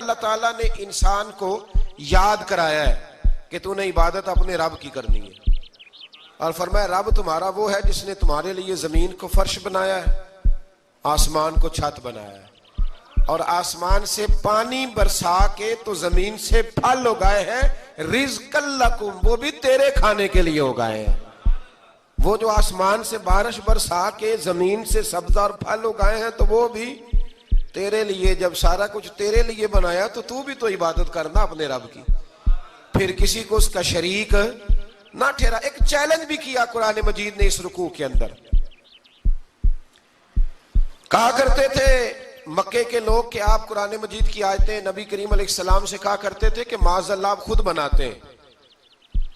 اللہ تعالیٰ نے انسان کو یاد کرایا ہے کہ تو نے عبادت اپنے رب کی کرنی ہے، اور فرمایا رب تمہارا وہ ہے جس نے تمہارے لیے زمین کو فرش بنایا ہے، آسمان کو چھت بنایا ہے، اور آسمان سے پانی برسا کے تو زمین سے پھل اگائے ہیں، رزق لکم، وہ بھی تیرے کھانے کے لیے اگائے ہیں۔ وہ جو آسمان سے بارش برسا کے زمین سے سبز اور پھل اگائے ہیں تو وہ بھی تیرے لیے۔ جب سارا کچھ تیرے لیے بنایا تو بھی تو عبادت کرنا اپنے رب کی، پھر کسی کو اس کا شریک نہ ٹھہرا۔ ایک چیلنج بھی کیا قرآن مجید نے اس رکوع کے اندر۔ کہا کرتے تھے مکے کے لوگ کہ آپ قرآن مجید کی آیتیں نبی کریم علیہ السلام سے کہا کرتے تھے کہ معاذ اللہ آپ خود بناتے ہیں،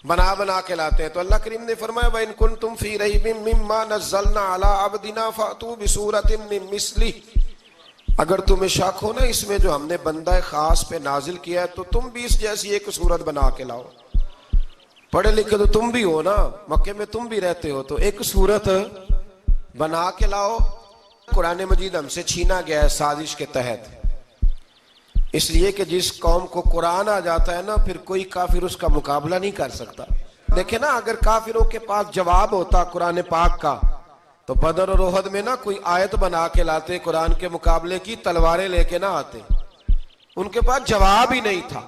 بنا کے لاتے ہیں۔ تو اللہ کریم نے فرمایا وَإِن كُنتُمْ فِي رَيْبٍ مِّمَّا نَزَّلْنَا عَلَىٰ عَبْدِنَا فَأْتُوا بِسُورَةٍ مِّن مِّثْلِهِ، اگر تمہیں شک ہو نا اس میں جو ہم نے بندہ خاص پہ نازل کیا ہے تو تم بھی اس جیسی ایک صورت بنا کے لاؤ۔ پڑھے لکھے تو تم بھی ہو نا، مکے میں تم بھی رہتے ہو، تو ایک صورت بنا کے لاؤ۔ قرآن مجید ہم سے چھینا گیا ہے سازش کے تحت، اس لیے کہ جس قوم کو قرآن آ جاتا ہے نا پھر کوئی کافر اس کا مقابلہ نہیں کر سکتا۔ دیکھیں نا اگر کافروں کے پاس جواب ہوتا قرآن پاک کا تو بدر اور احد میں نا کوئی آیت بنا کے لاتے، قرآن کے مقابلے کی تلواریں لے کے نہ آتے، ان کے پاس جواب ہی نہیں تھا۔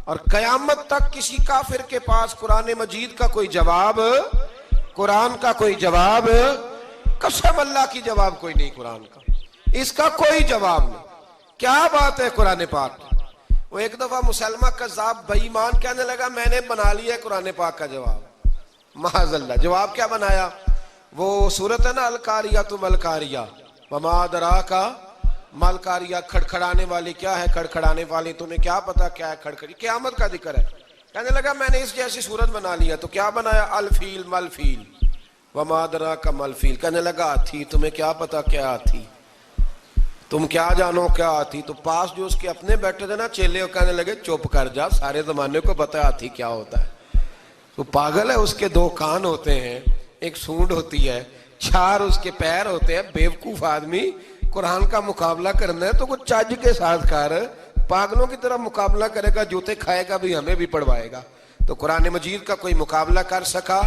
اور قیامت تک کسی کافر کے پاس قرآن مجید کا کوئی جواب، قرآن کا کوئی جواب، قسم اللہ کی جواب کوئی نہیں، قرآن کا اس کا کوئی جواب نہیں۔ کیا بات ہے قرآن پاک کی۔ وہ ایک دفعہ مسلمہ کذاب بے ایمان کہنے لگا میں نے بنا لیا ہے قرآن پاک کا جواب، معاذ اللہ۔ جواب کیا بنایا؟ وہ صورت ہے نا القاریۃ ملقاریہ، وما ادراک ملقاریہ، کھڑکھڑانے والی کیا ہے، کھڑکھڑانے والی تمہیں کیا پتا کیا ہے کھڑکھڑی، قیامت کا ذکر ہے۔ کہنے لگا میں نے اس جیسی صورت بنا لیا، تو کیا بنایا؟ الفیل ملفیل، وما ادراک ملفیل۔ کہنے لگا ہاتھی، تمہیں کیا پتا کیا ہاتھی، تم کیا جانو کیا ہاتھی۔ تو پاس جو اس کے اپنے بیٹھے تھے نا چیلے، وہ کہنے لگے چپ کر جا، سارے زمانے کو پتا ہے ہاتھی کیا ہوتا ہے۔ تو پاگل ہے، اس کے دو کان ہوتے ہیں، ایک سونڈ ہوتی ہے، چار اس کے پیر ہوتے ہیں۔ بیوقوف آدمی قرآن کا مقابلہ کرنا ہے تو کچھ چج کے ساتھ کر، پاگلوں کی طرح مقابلہ کرے گا، جوتے کھائے گا بھی، ہمیں بھی پڑھوائے گا۔ تو قرآن مجید کا کوئی مقابلہ کر سکا؟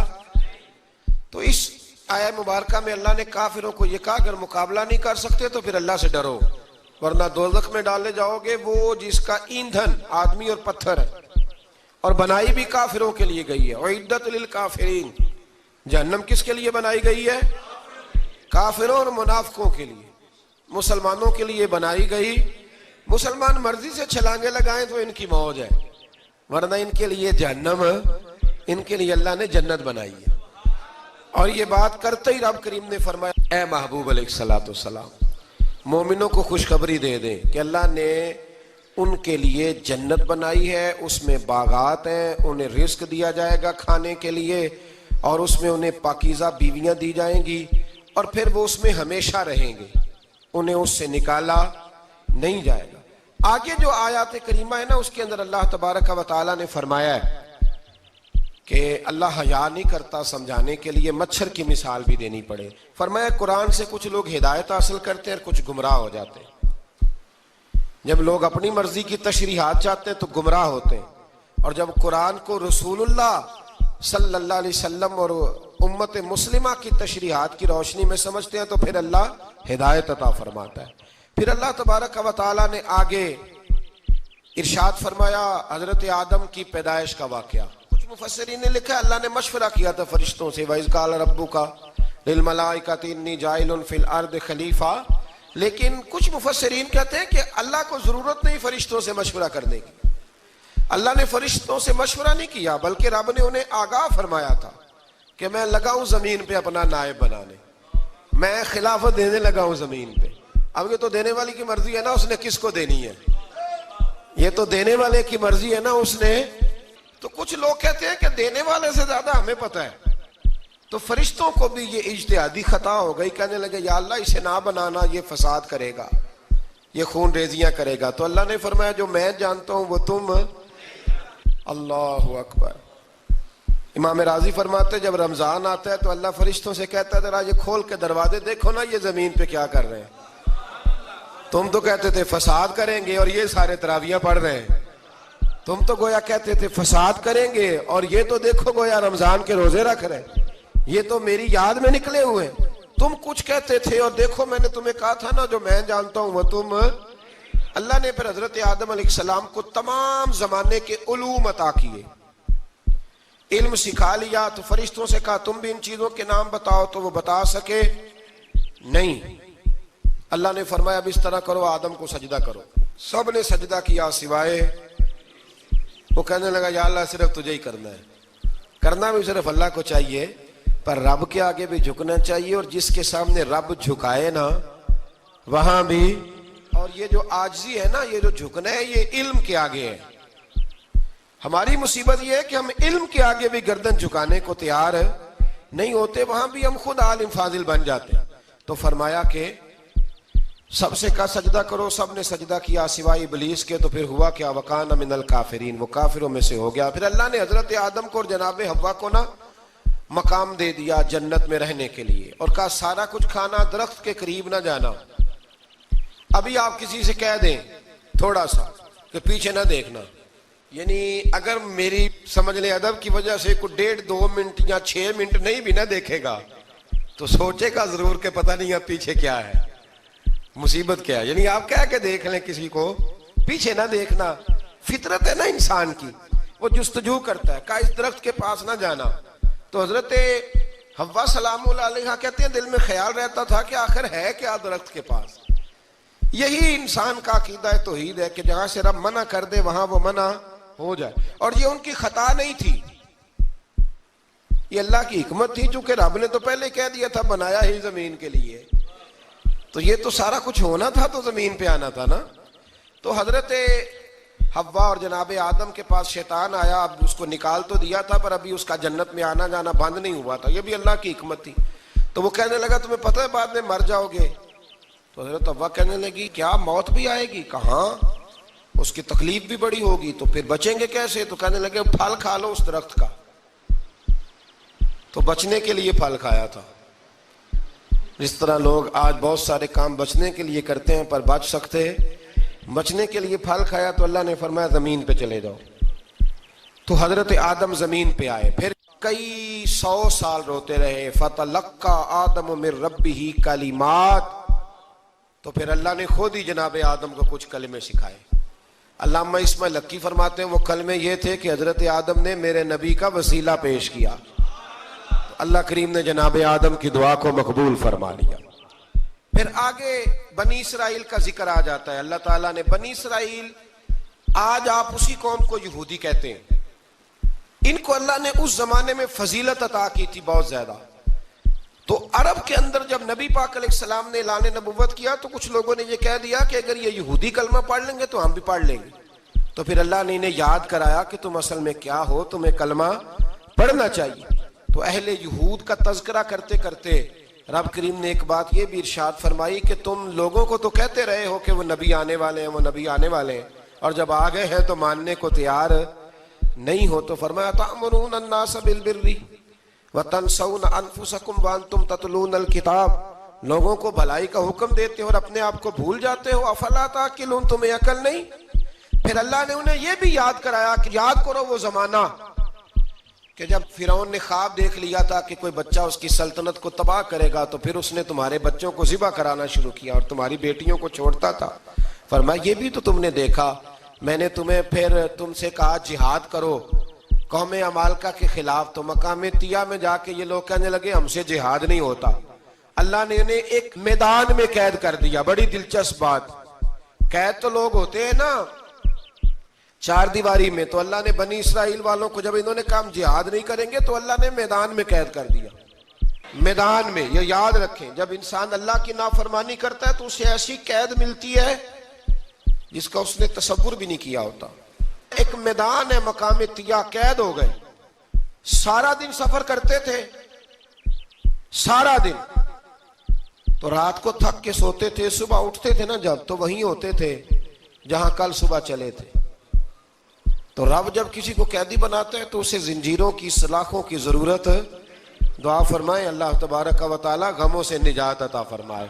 تو اس آیہ مبارکہ میں اللہ نے کافروں کو یہ کہا اگر مقابلہ نہیں کر سکتے تو پھر اللہ سے ڈرو، ورنہ دوزخ میں ڈالے جاؤ گے، وہ جس کا ایندھن آدمی اور پتھر ہے، اور بنائی بھی کافروں کے لیے گئی ہے۔ اعدت للکافرین، جہنم کس کے لیے بنائی گئی ہے؟ کافروں اور منافقوں کے لیے۔ مسلمانوں کے لیے بنائی گئی، مسلمان مرضی سے چھلانگے لگائیں تو ان کی موج ہے، ورنہ ان کے لیے جہنم، ان کے لیے اللہ نے جنت بنائی ہے۔ اور یہ بات کرتے ہی رب کریم نے فرمایا اے محبوب علیہ السلام مومنوں کو خوشخبری دے دیں کہ اللہ نے ان کے لیے جنت بنائی ہے، اس میں باغات ہیں، انہیں رزق دیا جائے گا کھانے کے لیے، اور اس میں انہیں پاکیزہ بیویاں دی جائیں گی، اور پھر وہ اس میں ہمیشہ رہیں گے، انہیں اس سے نکالا نہیں جائے گا۔ آگے جو آیات کریمہ ہے نا اس کے اندر اللہ تبارک و تعالیٰ نے فرمایا ہے کہ اللہ حیا نہیں کرتا سمجھانے کے لیے، مچھر کی مثال بھی دینی پڑے۔ فرمایا قرآن سے کچھ لوگ ہدایت حاصل کرتے ہیں اور کچھ گمراہ ہو جاتے ہیں۔ جب لوگ اپنی مرضی کی تشریحات چاہتے ہیں تو گمراہ ہوتے ہیں، اور جب قرآن کو رسول اللہ صلی اللہ علیہ وسلم اور امت مسلمہ کی تشریحات کی روشنی میں سمجھتے ہیں تو پھر اللہ ہدایت عطا فرماتا ہے۔ پھر اللہ تبارک و تعالیٰ نے آگے ارشاد فرمایا حضرت آدم کی پیدائش کا واقعہ۔ کچھ مفسرین نے لکھا اللہ نے مشورہ کیا تھا فرشتوں سے، وَإِذْ قَالَ رَبُّكَ لِلْمَلَائِكَةِ إِنِّي جَاعِلٌ فِي الْأَرْضِ خَلِيفَةً، لیکن کچھ مفسرین کہتے ہیں کہ اللہ کو ضرورت نہیں فرشتوں سے مشورہ کرنے کی، اللہ نے فرشتوں سے مشورہ نہیں کیا، بلکہ رب نے انہیں آگاہ فرمایا تھا کہ میں لگا ہوں زمین پہ اپنا نائب بنانے، میں خلافت دینے لگا ہوں زمین پہ۔ اب یہ تو دینے والی کی مرضی ہے نا اس نے کس کو دینی ہے، یہ تو دینے والے کی مرضی ہے نا اس نے۔ تو کچھ لوگ کہتے ہیں کہ دینے والے سے زیادہ ہمیں پتہ ہے، تو فرشتوں کو بھی یہ اجتہادی خطا ہو گئی، کہنے لگے یا اللہ اسے نہ بنانا، یہ فساد کرے گا، یہ خون ریزیاں کرے گا۔ تو اللہ نے فرمایا جو میں جانتا ہوں وہ تم، اللہ اکبر۔ امام راضی فرماتے جب رمضان آتا ہے تو اللہ فرشتوں سے کہتا ہے ذرا یہ کھول کے دروازے دیکھو نا یہ زمین پہ کیا کر رہے ہیں، تم تو کہتے تھے فساد کریں گے اور یہ سارے تراویحاں پڑھ رہے ہیں. تم تو گویا کہتے تھے فساد کریں گے اور یہ تو دیکھو گویا رمضان کے روزے رکھ رہے ہیں. یہ تو میری یاد میں نکلے ہوئے ہیں. تم کچھ کہتے تھے اور دیکھو میں نے تمہیں کہا تھا نا جو میں جانتا ہوں وہ تم. اللہ نے پھر حضرت آدم علیہ السلام کو تمام زمانے کے علوم عطا کیے, علم سکھا لیا. تو فرشتوں سے کہا تم بھی ان چیزوں کے نام بتاؤ, تو وہ بتا سکے نہیں. اللہ نے فرمایا اب اس طرح کرو, آدم کو سجدہ کرو. سب نے سجدہ کیا سوائے وہ. کہنے لگا یا اللہ صرف تجھے ہی کرنا ہے. کرنا بھی صرف اللہ کو چاہیے, پر رب کے آگے بھی جھکنا چاہیے, اور جس کے سامنے رب جھکائے نا وہاں بھی. اور یہ جو عاجزی ہے نا, یہ جو جھکنا ہے, یہ علم کے آگے ہے. ہماری مصیبت یہ ہے کہ ہم علم کے آگے بھی گردن جھکانے کو تیار نہیں ہوتے, وہاں بھی ہم خود عالم فاضل بن جاتے. تو فرمایا کہ سب سے کہا سجدہ کرو, سب نے سجدہ کیا سوائے ابلیس کے. تو پھر ہوا کیا, وکان من الکافرین, وہ کافروں میں سے ہو گیا. پھر اللہ نے حضرت آدم کو اور جناب حوا کو نا مقام دے دیا جنت میں رہنے کے لیے, اور کہا سارا کچھ کھانا, درخت کے قریب نہ جانا. ابھی آپ کسی سے کہہ دیں تھوڑا سا کہ پیچھے نہ دیکھنا, یعنی اگر میری سمجھ لیں ادب کی وجہ سے کوئی 1.5-2 منٹ یا 6 منٹ نہیں بھی نہ دیکھے گا تو سوچے گا ضرور کہ پتہ نہیں اب پیچھے کیا ہے, مصیبت کیا ہے. یعنی آپ کہہ کے دیکھ لیں کسی کو, پیچھے نہ دیکھنا. فطرت ہے نا انسان کی, وہ جستجو کرتا ہے, کہا اس درخت کے پاس نہ جانا. تو حضرت حوا سلام اللہ علیہ کہتے ہیں دل میں خیال رہتا تھا کہ آخر ہے کیا درخت کے پاس. یہی انسان کا عقیدہ توحید ہے کہ جہاں سے رب منع کر دے وہاں وہ منع ہو جائے. اور یہ ان کی خطا نہیں تھی, یہ اللہ کی حکمت تھی, چونکہ رب نے تو پہلے کہہ دیا تھا بنایا ہی زمین کے لیے, تو یہ تو سارا کچھ ہونا تھا تو زمین پہ آنا تھا نا. تو حضرت حوا اور جناب آدم کے پاس شیطان آیا, اب اس کو نکال تو دیا تھا پر ابھی اس کا جنت میں آنا جانا بند نہیں ہوا تھا, یہ بھی اللہ کی حکمت تھی. تو وہ کہنے لگا تمہیں پتہ ہے بعد میں مر جاؤ گے. تو حضرت حوا کہنے لگی کیا موت بھی آئے گی؟ کہاں, اس کی تکلیف بھی بڑی ہوگی, تو پھر بچیں گے کیسے؟ تو کہنے لگے پھل کھا لو اس درخت کا. تو بچنے کے لیے پھل کھایا تھا. جس طرح لوگ آج بہت سارے کام بچنے کے لیے کرتے ہیں پر بچ سکتے, بچنے کے لیے پھل کھایا. تو اللہ نے فرمایا زمین پہ چلے جاؤ. تو حضرت آدم زمین پہ آئے, پھر کئی 100 سال روتے رہے. فَتَلَقَّى آدَمُ مِن رَبِّهِ کَلِمَاتٍ, تو پھر اللہ نے خود ہی جناب آدم کو کچھ کلمے سکھائے. علامہ اسماعیل لکی فرماتے ہیں وہ کلمے یہ تھے کہ حضرت آدم نے میرے نبی کا وسیلہ پیش کیا, اللہ کریم نے جناب آدم کی دعا کو مقبول فرما لیا. پھر آگے بنی اسرائیل کا ذکر آ جاتا ہے. اللہ تعالیٰ نے بنی اسرائیل, آج آپ اسی قوم کو یہودی کہتے ہیں, ان کو اللہ نے اس زمانے میں فضیلت عطا کی تھی بہت زیادہ. تو عرب کے اندر جب نبی پاک علیہ السلام نے اعلان نبوت کیا تو کچھ لوگوں نے یہ کہہ دیا کہ اگر یہ یہودی کلمہ پڑھ لیں گے تو ہم بھی پڑھ لیں گے. تو پھر اللہ نے انہیں یاد کرایا کہ تم اصل میں کیا ہو, تمہیں کلمہ پڑھنا چاہیے. تو اہل یہود کا تذکرہ کرتے کرتے رب کریم نے ایک بات یہ بھی ارشاد فرمائی کہ تم لوگوں کو تو کہتے رہے ہو کہ وہ نبی آنے والے ہیں, وہ نبی آنے والے ہیں, اور جب آ گئے ہیں تو ماننے کو تیار نہیں ہو. تو فرمایا تأمرون الناس بالبر وَتَنْسَوْنَ أَنفُسَكُمْ وَأَنْتُمْ تَتْلُونَ الْكِتَابَ, لوگوں کو بھلائی کا حکم دیتے ہو اور اپنے آپ کو بھول جاتے ہو. افلا تعقلون, تمہیں عقل نہیں؟ پھر اللہ نے انہیں یہ بھی یاد کرایا کہ یاد کرو وہ زمانہ کہ جب فرعون نے خواب دیکھ لیا تھا کہ کوئی بچہ اس کی سلطنت کو تباہ کرے گا, تو پھر اس نے تمہارے بچوں کو ذبح کرانا شروع کیا اور تمہاری بیٹیوں کو چھوڑتا تھا. فرمایا یہ بھی تو تم نے دیکھا, میں نے تمہیں پھر تم سے کہا جہاد کرو قوم عمالقہ کے خلاف, تو مقام طیہ میں جا کے یہ لوگ کہنے لگے ہم سے جہاد نہیں ہوتا. اللہ نے انہیں ایک میدان میں قید کر دیا. بڑی دلچسپ بات, قید تو لوگ ہوتے ہیں نا 4 دیواری میں, تو اللہ نے بنی اسرائیل والوں کو جب انہوں نے کہا ہم جہاد نہیں کریں گے تو اللہ نے میدان میں قید کر دیا. میدان میں, یہ یاد رکھیں, جب انسان اللہ کی نافرمانی کرتا ہے تو اسے ایسی قید ملتی ہے جس کا اس نے تصور بھی نہیں کیا ہوتا. ایک میدان ہے مقام طیہ, قید ہو گئے. سارا دن سفر کرتے تھے, سارا دن, تو رات کو تھک کے سوتے تھے, صبح اٹھتے تھے نا جب, تو وہیں ہوتے تھے جہاں کل صبح چلے تھے. تو رب جب کسی کو قیدی بناتا ہے تو اسے زنجیروں کی سلاخوں کی ضرورت ہے. دعا فرمائیں اللہ تبارک و تعالی غموں سے نجات عطا فرمائے.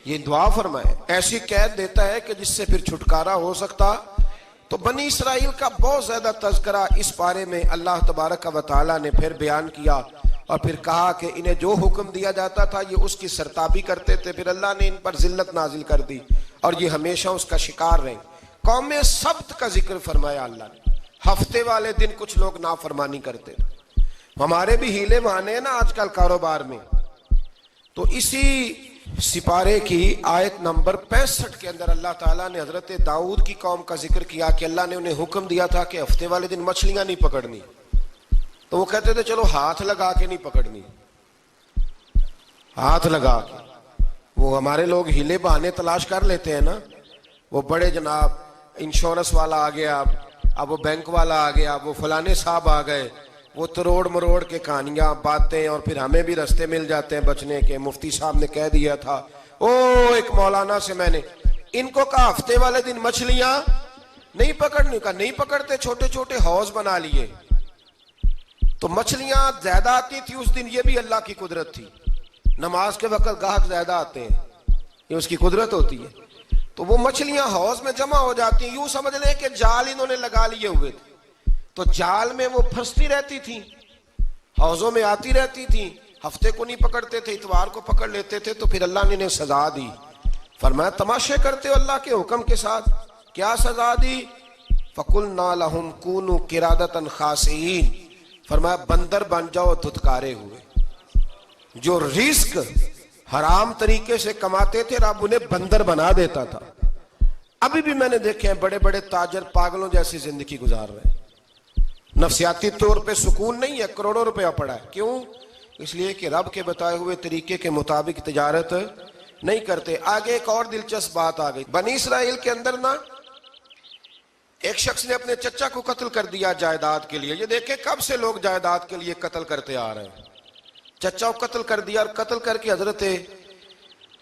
یہ دعا فرمائے، ایسی قید دیتا ہے کہ جس سے پھر چھٹکارا ہو سکتا. تو بنی اسرائیل کا بہت زیادہ تذکرہ اس پارے میں اللہ تبارک و تعالیٰ نے پھر بیان کیا، اور پھر کہا کہ انہیں جو حکم دیا جاتا تھا یہ اس کی سرتابی کرتے تھے. پھر اللہ نے ان پر ذلت نازل کر دی اور یہ ہمیشہ اس کا شکار رہے. قوم سبت کا ذکر فرمایا اللہ نے. ہفتے والے دن کچھ لوگ نافرمانی کرتے تھے. ہمارے بھی ہیلے بہانے ہیں نا آج کل کاروبار میں. تو اسی سپارے کی آیت نمبر 65 کے اندر اللہ تعالیٰ نے حضرت داؤد کی قوم کا ذکر کیا کہ اللہ نے انہیں حکم دیا تھا کہ ہفتے والے دن مچھلیاں نہیں پکڑنی. تو وہ کہتے تھے چلو ہاتھ لگا کے نہیں پکڑنی، ہاتھ لگا کے. وہ ہمارے لوگ ہیلے بہانے تلاش کر لیتے ہیں نا. وہ بڑے جناب انشورنس والا آ گیا، اب وہ بینک والا آ گیا، وہ فلانے صاحب آ گئے، وہ تروڑ مروڑ کے کہانیاں باتیں، اور پھر ہمیں بھی رستے مل جاتے ہیں بچنے کے. مفتی صاحب نے کہہ دیا تھا، ایک مولانا سے میں نے ان کو کہا ہفتے والے دن مچھلیاں نہیں پکڑنی. کہا نہیں پکڑتے، چھوٹے چھوٹے حوض بنا لیے. تو مچھلیاں زیادہ آتی تھی اس دن، یہ بھی اللہ کی قدرت تھی. نماز کے وقت گاہک زیادہ آتے ہیں، یہ اس کی قدرت ہوتی ہے. تو وہ مچھلیاں حوض میں جمع ہو جاتی ہیں. یوں سمجھ لیں کہ جال انہوں نے لگا لیے ہوئے تھے. تو جال میں وہ پھنستی رہتی تھی، حوضوں میں آتی رہتی تھی. ہفتے کو نہیں پکڑتے تھے، اتوار کو پکڑ لیتے تھے. تو پھر اللہ نے انہیں سزا دی. فرمایا تماشے کرتے ہو اللہ کے حکم کے ساتھ. کیا سزا دی؟ فَقُلْنَا لَهُمْ كُونُوا قِرَادَةً خَاسِئِينَ. فرمایا بندر بن جاؤ دھتکارے ہوئے. جو رزق حرام طریقے سے کماتے تھے رب انہیں بندر بنا دیتا تھا. ابھی بھی میں نے دیکھے ہیں بڑے بڑے تاجر پاگلوں جیسی زندگی گزار رہے ہیں. نفسیاتی طور پہ سکون نہیں ہے، کروڑوں روپیہ پڑا ہے. کیوں؟ اس لیے کہ رب کے بتائے ہوئے طریقے کے مطابق تجارت نہیں کرتے. آگے ایک اور دلچسپ بات آ گئی. بنی اسرائیل کے اندر نا ایک شخص نے اپنے چچا کو قتل کر دیا جائیداد کے لیے. یہ دیکھیں کب سے لوگ جائیداد کے لیے قتل کرتے آ رہے ہیں. چچا کو قتل کر دیا، اور قتل کر کے حضرت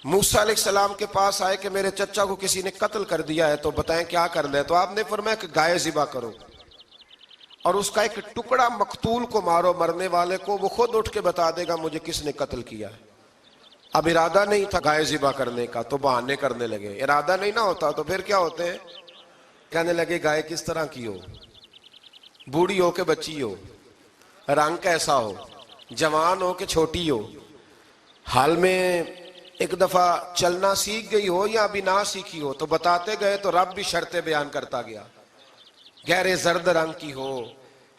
موسیٰ علیہ السلام کے پاس آئے کہ میرے چچا کو کسی نے قتل کر دیا ہے تو بتائیں کیا کرنا ہے. تو آپ نے فرمایا کہ گائے ذبح کرو، اور اس کا ایک ٹکڑا مقتول کو مارو، مرنے والے کو. وہ خود اٹھ کے بتا دے گا مجھے کس نے قتل کیا ہے. اب ارادہ نہیں تھا گائے ذبح کرنے کا تو بہانے کرنے لگے. ارادہ نہیں نہ ہوتا تو پھر کیا ہوتے ہیں؟ کہنے لگے گائے کس طرح کی ہو، بوڑھی ہو کہ بچی ہو، رنگ کیسا ہو، جوان ہو کہ چھوٹی ہو، حال میں ایک دفعہ چلنا سیکھ گئی ہو یا ابھی نہ سیکھی ہو. تو بتاتے گئے تو رب بھی شرطیں بیان کرتا گیا. گہرے زرد رنگ کی ہو،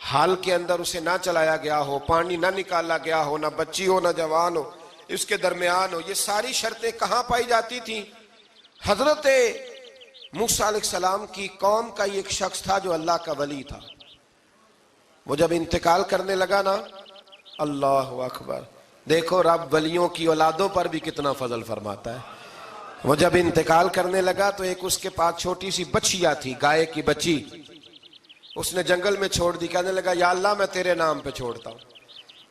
حال کے اندر اسے نہ چلایا گیا ہو، پانی نہ نکالا گیا ہو، نہ بچی ہو نہ جوان ہو، اس کے درمیان ہو. یہ ساری شرطیں کہاں پائی جاتی تھیں؟ حضرت موسیٰ علیہ السلام کی قوم کا ایک شخص تھا جو اللہ کا ولی تھا. وہ جب انتقال کرنے لگا نا، اللہ اکبر، دیکھو رب ولیوں کی اولادوں پر بھی کتنا فضل فرماتا ہے. وہ جب انتقال کرنے لگا تو ایک اس کے پاس چھوٹی سی بچیا تھی، گائے کی بچی. اس نے جنگل میں چھوڑ دی. کہنے لگا یا اللہ میں تیرے نام پہ چھوڑتا ہوں،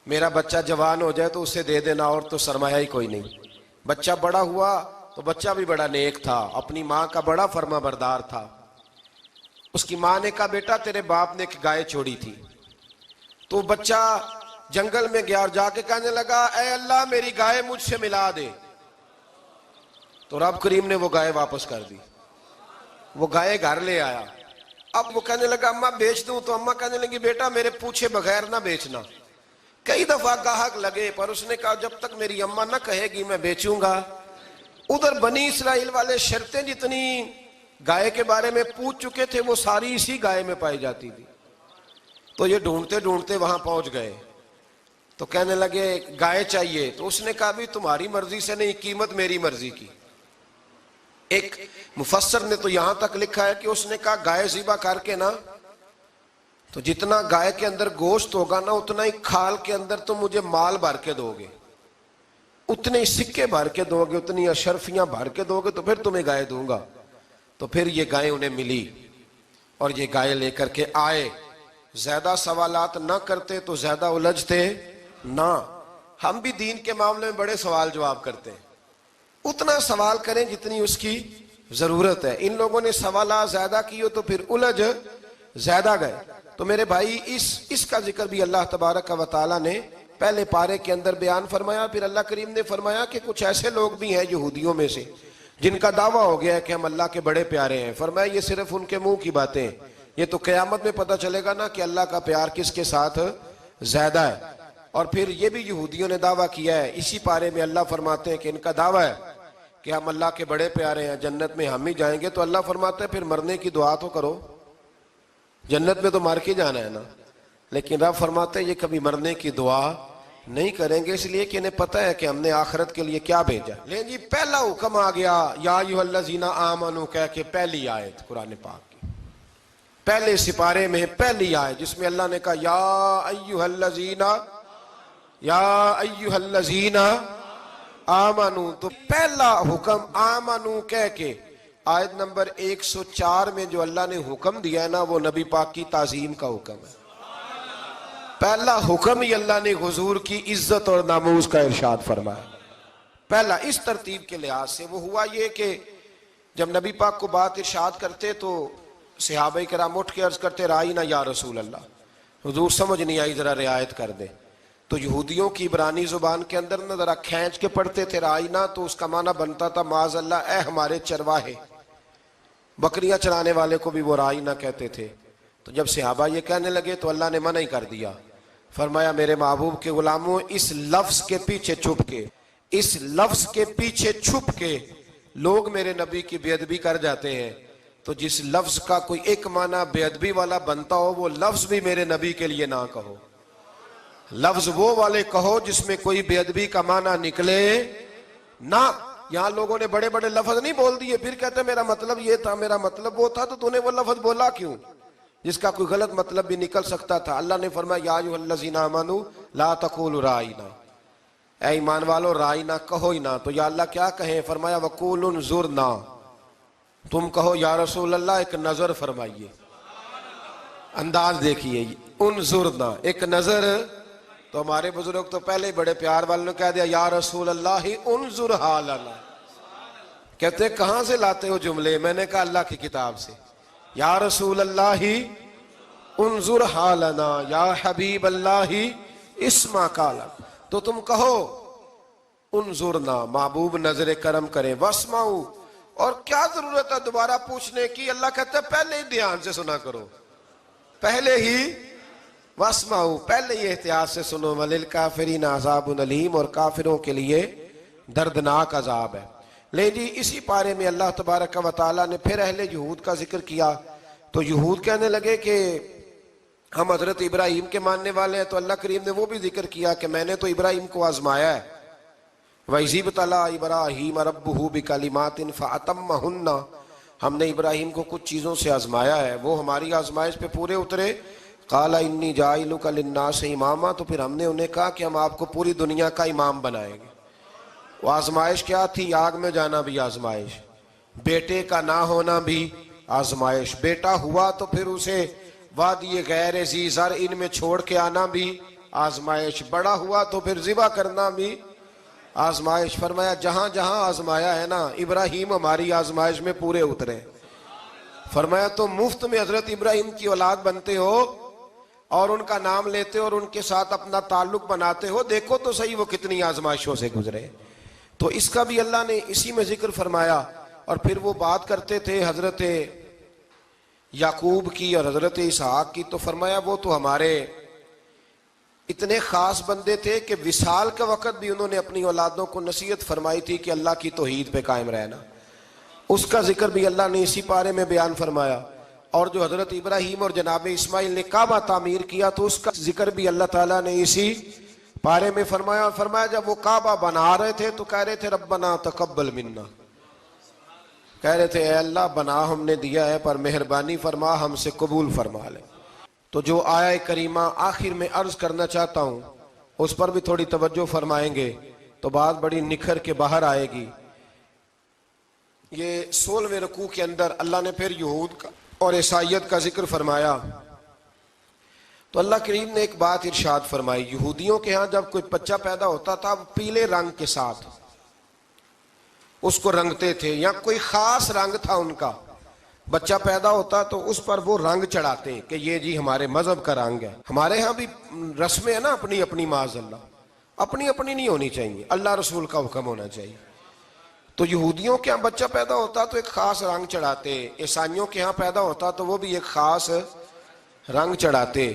میرا بچہ جوان ہو جائے تو اسے دے دینا، اور تو سرمایہ ہی کوئی نہیں. بچہ بڑا ہوا تو بچہ بھی بڑا نیک تھا، اپنی ماں کا بڑا فرما بردار تھا. اس کی ماں نے کہا بیٹا تیرے باپ نے ایک گائے چھوڑی تھی. تو بچہ جنگل میں گیا اور جا کے کہنے لگا اے اللہ میری گائے مجھ سے ملا دے. تو رب کریم نے وہ گائے واپس کر دی. وہ گائے گھر لے آیا. اب وہ کہنے لگا اماں بیچ دوں. تو اماں کہنے لگی بیٹا میرے پوچھے بغیر نہ بیچنا. کئی دفعہ گاہک لگے پر اس نے کہا جب تک میری اماں نہ کہے گی میں بیچوں گا. ادھر بنی اسرائیل والے شرطیں جتنی گائے کے بارے میں پوچھ چکے تھے وہ ساری اسی گائے میں پائی جاتی تھی. تو یہ ڈھونڈتے ڈھونڈتے وہاں پہنچ گئے. تو کہنے لگے گائے چاہیے. تو اس نے کہا بھی تمہاری مرضی سے نہیں، قیمت میری مرضی کی. ایک مفسر نے تو یہاں تک لکھا ہے کہ اس نے کہا گائے ذبح کر کے نا تو جتنا گائے کے اندر گوشت ہوگا نا اتنا ہی کھال کے اندر تو مجھے مال بھر کے دو گے، اتنے ہی سکے بھر کے دو گے، اتنی اشرفیاں بھر کے دو گے تو پھر تمہیں گائے دوں گا. تو پھر یہ گائے انہیں ملی اور یہ گائے لے کر کے آئے. زیادہ سوالات نہ کرتے تو زیادہ الجھتے نہ. ہم بھی دین کے معاملے میں بڑے سوال جواب کرتے ہیں. اتنا سوال کریں جتنی اس کی ضرورت ہے. ان لوگوں نے سوالات زیادہ کیے تو پھر الجھ زیادہ گئے. تو میرے بھائی اس کا ذکر بھی اللہ تبارک و تعالیٰ نے پہلے پارے کے اندر بیان فرمایا. پھر اللہ کریم نے فرمایا کہ کچھ ایسے لوگ بھی ہیں یہودیوں میں سے جن کا دعویٰ ہو گیا ہے کہ ہم اللہ کے بڑے پیارے ہیں. فرمایا یہ صرف ان کے منہ کی باتیں ہیں, یہ تو قیامت میں پتہ چلے گا نا کہ اللہ کا پیار کس کے ساتھ زیادہ ہے. اور پھر یہ بھی یہودیوں نے دعویٰ کیا ہے, اسی پارے میں اللہ فرماتے ہیں کہ ان کا دعویٰ ہے کہ ہم اللہ کے بڑے پیارے ہیں, جنت میں ہم ہی جائیں گے. تو اللہ فرماتا ہے پھر مرنے کی دعا تو کرو, جنت میں تو مر کے جانا ہے نا. لیکن رب فرماتے ہیں یہ کبھی مرنے کی دعا نہیں کریں گے, اس لیے کہ انہیں پتہ ہے کہ ہم نے آخرت کے لیے کیا بھیجا. لیکن جی پہلا حکم آ گیا یا ایھا الذین آمنوا کہہ کے, پہلی آیت قرآن پاک کی پہلے سپارے میں پہلی آیت جس میں اللہ نے کہا یا ایھا الذین آمنوا. تو پہلا حکم آمنوا کہہ کے آیت نمبر 104 میں جو اللہ نے حکم دیا ہے نا وہ نبی پاک کی تعظیم کا حکم ہے. پہلا حکم ہی اللہ نے حضور کی عزت اور ناموس کا ارشاد فرمایا. پہلا اس ترتیب کے لحاظ سے وہ ہوا یہ کہ جب نبی پاک کو بات ارشاد کرتے تو صحابہ کرام اٹھ کے عرض کرتے رائینا یا رسول اللہ, حضور سمجھ نہیں آئی ذرا رعایت کر دیں. تو یہودیوں کی عبرانی زبان کے اندر نہ ذرا کھینچ کے پڑھتے تھے رائینا, تو اس کا معنی بنتا تھا معاذ اللہ اے ہمارے چرواہے. بکریاں چرانے والے کو بھی وہ رائینا کہتے تھے. تو جب صحابہ یہ کہنے لگے تو اللہ نے منع ہی کر دیا. فرمایا میرے محبوب کے غلاموں, اس لفظ کے پیچھے چھپ کے, اس لفظ کے پیچھے چھپ کے لوگ میرے نبی کی بے ادبی کر جاتے ہیں. تو جس لفظ کا کوئی ایک معنی بے ادبی والا بنتا ہو وہ لفظ بھی میرے نبی کے لیے نہ کہو. لفظ وہ والے کہو جس میں کوئی بے ادبی کا معنی نکلے نہ. یہاں لوگوں نے بڑے بڑے لفظ نہیں بول دیے پھر کہتے میرا مطلب یہ تھا, میرا مطلب وہ تھا. تو تو نے وہ لفظ بولا کیوں جس کا کوئی غلط مطلب بھی نکل سکتا تھا. اللہ نے فرمایا یا ایھا الذین آمنوا لا تقولوا رائینا, اے ایمان والو رائینا کہو ہی نہ. تو یا اللہ کیا کہیں؟ فرمایا وقولوا انظرنا, تم کہو یا رسول اللہ ایک نظر فرمائیے. انداز دیکھیے, انظرنا ایک نظر. تو ہمارے بزرگ تو پہلے ہی بڑے پیار والوں نے کہہ دیا یا رسول اللہ انظر حالنا. کہتے کہاں سے لاتے ہو جملے؟ میں نے کہا اللہ کی کتاب سے. یا رسول اللہ انظر حالنا یا حبیب اللہ اسمع قالا. تو تم کہو انظرنا, محبوب نظر کرم کریں, واسمعوا, اور کیا ضرورت ہے دوبارہ پوچھنے کی؟ اللہ کہتا ہے پہلے ہی دھیان سے سنا کرو, پہلے ہی واسمعوا, پہلے ہی احتیاط سے سنو. وللکافرین عذاب علیم, اور کافروں کے لیے دردناک عذاب ہے. لے جی اسی پارے میں اللہ تبارک و تعالیٰ نے پھر اہل یہود کا ذکر کیا. تو یہود کہنے لگے کہ ہم حضرت ابراہیم کے ماننے والے ہیں. تو اللہ کریم نے وہ بھی ذکر کیا کہ میں نے تو ابراہیم کو آزمایا ہے. وَإِذِ ابْتَلَىٰ إِبْرَاهِيمَ رَبُّهُ بِكَلِمَاتٍ فَأَتَمَّهُنَّ, ہم نے ابراہیم کو کچھ چیزوں سے آزمایا ہے, وہ ہماری آزمائش پہ پورے اترے. قَالَ إِنِّي جَاعِلُكَ لِلنَّاسِ إِمَامًا, تو پھر ہم نے انہیں کہا کہ ہم آپ کو پوری دنیا کا امام بنائیں گے. وہ آزمائش کیا تھی؟ آگ میں جانا بھی آزمائش, بیٹے کا نہ ہونا بھی آزمائش, بیٹا ہوا تو پھر اسے وادی غیر ذی زرع ان میں چھوڑ کے آنا بھی آزمائش, بڑا ہوا تو پھر ذبح کرنا بھی آزمائش. فرمایا جہاں جہاں آزمایا ہے نا ابراہیم ہماری آزمائش میں پورے اترے. فرمایا تو مفت میں حضرت ابراہیم کی اولاد بنتے ہو اور ان کا نام لیتے ہو اور ان کے ساتھ اپنا تعلق بناتے ہو, دیکھو تو صحیح وہ کتنی آزمائشوں سے گزرے. تو اس کا بھی اللہ نے اسی میں ذکر فرمایا. اور پھر وہ بات کرتے تھے حضرت یعقوب کی اور حضرت اسحاق کی. تو فرمایا وہ تو ہمارے اتنے خاص بندے تھے کہ وصال کے وقت بھی انہوں نے اپنی اولادوں کو نصیحت فرمائی تھی کہ اللہ کی توحید پہ قائم رہنا. اس کا ذکر بھی اللہ نے اسی پارے میں بیان فرمایا. اور جو حضرت ابراہیم اور جناب اسماعیل نے کعبہ تعمیر کیا تو اس کا ذکر بھی اللہ تعالیٰ نے اسی پارے میں فرمایا. اور فرمایا جب وہ کعبہ بنا رہے تھے تو کہہ رہے تھے ربنا تقبل منا, کہہ رہے تھے اے اللہ بنا ہم نے دیا ہے پر مہربانی فرما ہم سے قبول فرما لے. تو جو آیہ کریمہ آخر میں عرض کرنا چاہتا ہوں اس پر بھی تھوڑی توجہ فرمائیں گے تو بات بڑی نکھر کے باہر آئے گی. یہ 16ویں رکوع کے اندر اللہ نے پھر یہود کا اور عیسائیت کا ذکر فرمایا. تو اللہ کریم نے ایک بات ارشاد فرمائی, یہودیوں کے ہاں جب کوئی بچہ پیدا ہوتا تھا پیلے رنگ کے ساتھ اس کو رنگتے تھے, یا کوئی خاص رنگ تھا ان کا بچہ پیدا ہوتا تو اس پر وہ رنگ چڑھاتے کہ یہ جی ہمارے مذہب کا رنگ ہے. ہمارے ہاں بھی رسمیں ہیں نا اپنی اپنی، معاذ اللہ اپنی اپنی نہیں ہونی چاہیے، اللہ رسول کا حکم ہونا چاہیے. تو یہودیوں کے ہاں بچہ پیدا ہوتا تو ایک خاص رنگ چڑھاتے، عیسائیوں کے ہاں پیدا ہوتا تو وہ بھی ایک خاص رنگ چڑھاتے.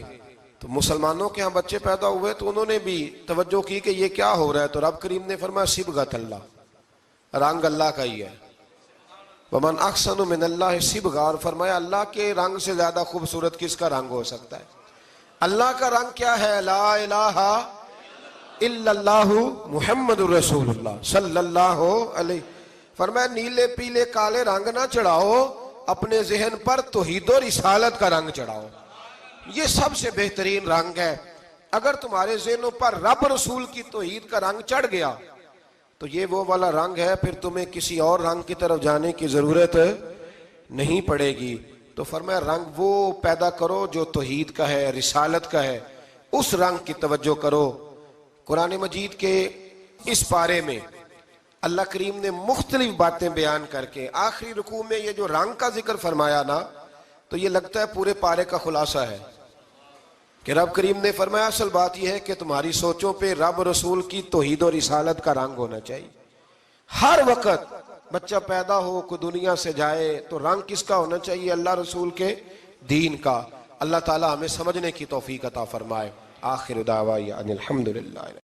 تو مسلمانوں کے ہاں بچے پیدا ہوئے تو انہوں نے بھی توجہ کی کہ یہ کیا ہو رہا ہے، تو رب کریم نے فرمایا صبغۃ اللہ، رنگ اللہ کا ہی ہے. ومن احسن من اللہ صبغہ، اور فرمایا اللہ کے رنگ سے زیادہ خوبصورت کس کا رنگ ہو سکتا ہے. اللہ کا رنگ کیا ہے؟ لا الہ الا اللہ محمد الرسول اللہ صلی اللہ علیہ. فرمایا نیلے پیلے کالے رنگ نہ چڑھاؤ، اپنے ذہن پر توحید و رسالت کا رنگ چڑھاؤ. یہ سب سے بہترین رنگ ہے. اگر تمہارے ذہنوں پر رب رسول کی توحید کا رنگ چڑھ گیا تو یہ وہ والا رنگ ہے، پھر تمہیں کسی اور رنگ کی طرف جانے کی ضرورت نہیں پڑے گی. تو فرمایا رنگ وہ پیدا کرو جو توحید کا ہے، رسالت کا ہے، اس رنگ کی توجہ کرو. قرآن مجید کے اس پارے میں اللہ کریم نے مختلف باتیں بیان کر کے آخری رکوع میں یہ جو رنگ کا ذکر فرمایا نا، تو یہ لگتا ہے پورے پارے کا خلاصہ ہے کہ رب کریم نے فرمایا اصل بات یہ ہے کہ تمہاری سوچوں پہ رب رسول کی توحید و رسالت کا رنگ ہونا چاہیے. ہر وقت بچہ پیدا ہو، کوئی دنیا سے جائے تو رنگ کس کا ہونا چاہیے؟ اللہ رسول کے دین کا. اللہ تعالی ہمیں سمجھنے کی توفیق عطا فرمائے. آخر دعوانا ان الحمدللہ.